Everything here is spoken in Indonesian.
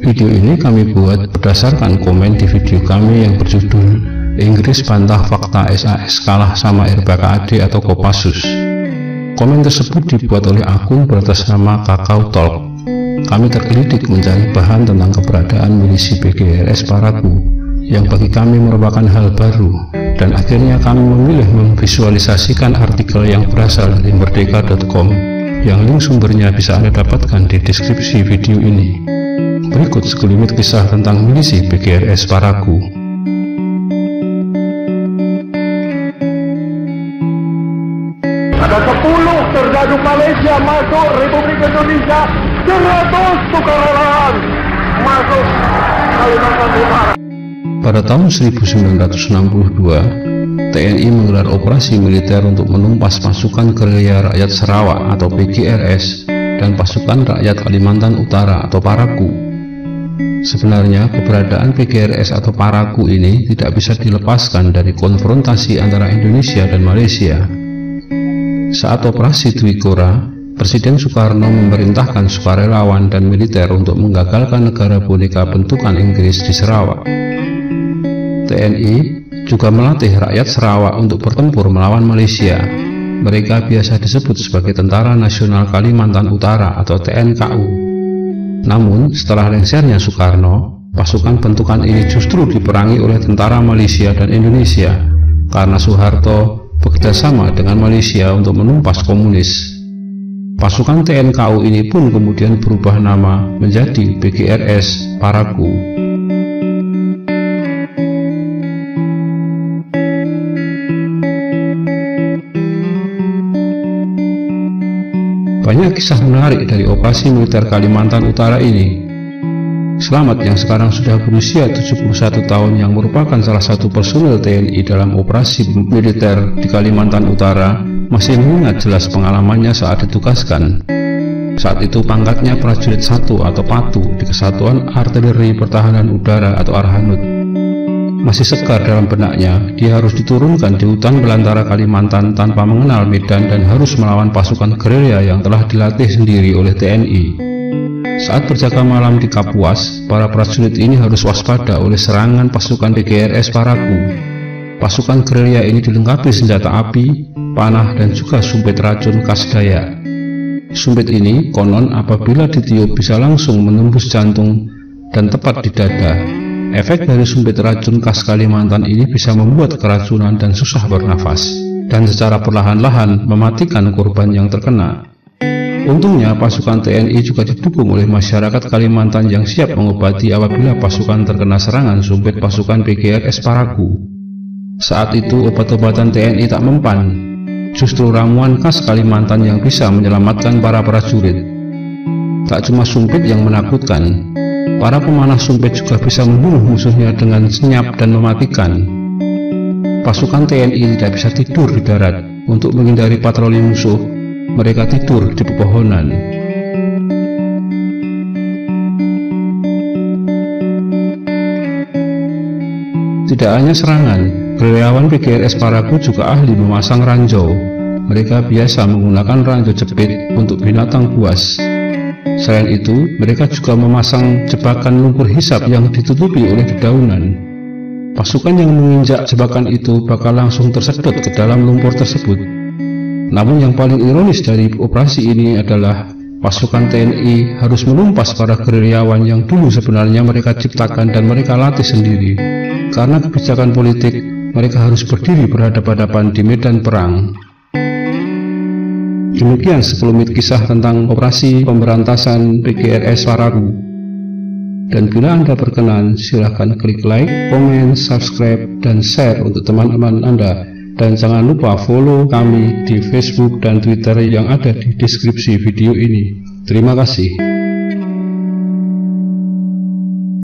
Video ini kami buat berdasarkan komen di video kami yang berjudul Inggris bantah fakta SAS kalah sama RBKAD atau Kopassus. Komen tersebut dibuat oleh akun beratasnama Kakao Talk. Kami tergelitik mencari bahan tentang keberadaan milisi PGRS Paragu yang bagi kami merupakan hal baru, dan akhirnya kami memilih memvisualisasikan artikel yang berasal dari merdeka.com yang link sumbernya bisa Anda dapatkan di deskripsi video ini. Berikut sekelumit kisah tentang milisi PGRS Paragu. Ada 10 serdadu Malaysia masuk Republik Indonesia, 100 sukarelawan masuk Kalimantan Utara. Pada tahun 1962, TNI menggelar operasi militer untuk menumpas pasukan gerilya rakyat Sarawak atau PGRS dan pasukan rakyat Kalimantan Utara atau Paragu. Sebenarnya keberadaan PGRS atau Paragu ini tidak bisa dilepaskan dari konfrontasi antara Indonesia dan Malaysia. Saat operasi Dwi Kora, Presiden Soekarno memerintahkan sukarelawan dan militer untuk menggagalkan negara boneka bentukan Inggris di Sarawak. TNI juga melatih rakyat Sarawak untuk bertempur melawan Malaysia. Mereka biasa disebut sebagai Tentara Nasional Kalimantan Utara atau TNKU. Namun, setelah lengsernya Soekarno, pasukan bentukan ini justru diperangi oleh tentara Malaysia dan Indonesia karena Soeharto bekerjasama dengan Malaysia untuk menumpas komunis. Pasukan TNKU ini pun kemudian berubah nama menjadi PGRS Paragu. Banyak kisah menarik dari operasi militer Kalimantan Utara ini. Slamet yang sekarang sudah berusia 71 tahun yang merupakan salah satu personel TNI dalam operasi militer di Kalimantan Utara masih mengingat jelas pengalamannya saat ditugaskan. Saat itu pangkatnya prajurit 1 atau Patu di Kesatuan Artileri Pertahanan Udara atau Arhanud. Masih segar dalam benaknya, dia harus diturunkan di hutan belantara Kalimantan tanpa mengenal medan dan harus melawan pasukan gerilya yang telah dilatih sendiri oleh TNI. Saat berjaga malam di Kapuas, para prajurit ini harus waspada oleh serangan pasukan PGRS Paragu. Pasukan gerilya ini dilengkapi senjata api, panah, dan juga sumpit racun khas Dayak. Sumpit ini konon apabila ditiup bisa langsung menembus jantung dan tepat di dada. Efek dari sumpit racun khas Kalimantan ini bisa membuat keracunan dan susah bernafas, dan secara perlahan-lahan mematikan korban yang terkena. Untungnya pasukan TNI juga didukung oleh masyarakat Kalimantan yang siap mengobati apabila pasukan terkena serangan sumpit pasukan PGRS Paragu. Saat itu obat-obatan TNI tak mempan, justru ramuan khas Kalimantan yang bisa menyelamatkan para prajurit. Tak cuma sumpit yang menakutkan, para pemanah sumpit juga bisa membunuh musuhnya dengan senyap dan mematikan. Pasukan TNI tidak bisa tidur di darat. Untuk menghindari patroli musuh, mereka tidur di pepohonan. Tidak hanya serangan, gerilyawan PGRS Paragu juga ahli memasang ranjau. Mereka biasa menggunakan ranjau jepit untuk binatang buas. Selain itu, mereka juga memasang jebakan lumpur hisap yang ditutupi oleh dedaunan. Pasukan yang menginjak jebakan itu bakal langsung tersedot ke dalam lumpur tersebut. Namun yang paling ironis dari operasi ini adalah pasukan TNI harus menumpas para gerilyawan yang dulu sebenarnya mereka ciptakan dan mereka latih sendiri. Karena kebijakan politik, mereka harus berdiri berhadapan-hadapan di medan perang. Demikian sekelumit kisah tentang operasi pemberantasan PGRS Paragu. Dan bila Anda berkenan, silahkan klik like, komen, subscribe, dan share untuk teman-teman Anda. Dan jangan lupa follow kami di Facebook dan Twitter yang ada di deskripsi video ini. Terima kasih.